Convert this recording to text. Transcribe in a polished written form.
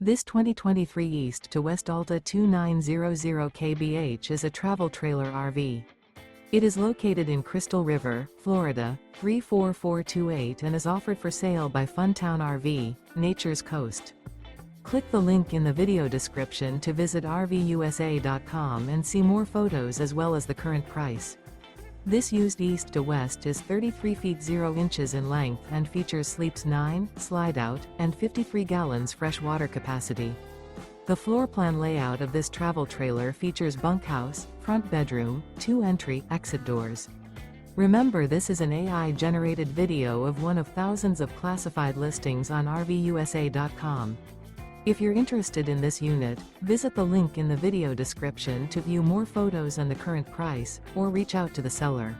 This 2023 East to West Alta 2900 kbh is a travel trailer RV. It is located in Crystal River, Florida, 34428 and is offered for sale by Funtown RV, Nature's Coast. Click the link in the video description to visit RVUSA.com and see more photos as well as the current price. This used east to west is 33 feet 0 inches in length and features sleeps 9, slide-out, and 53 gallons fresh water capacity. The floor plan layout of this travel trailer features bunkhouse, front bedroom, 2 entry/exit doors. Remember, this is an AI-generated video of one of thousands of classified listings on RVUSA.com. If you're interested in this unit, visit the link in the video description to view more photos and the current price, or reach out to the seller.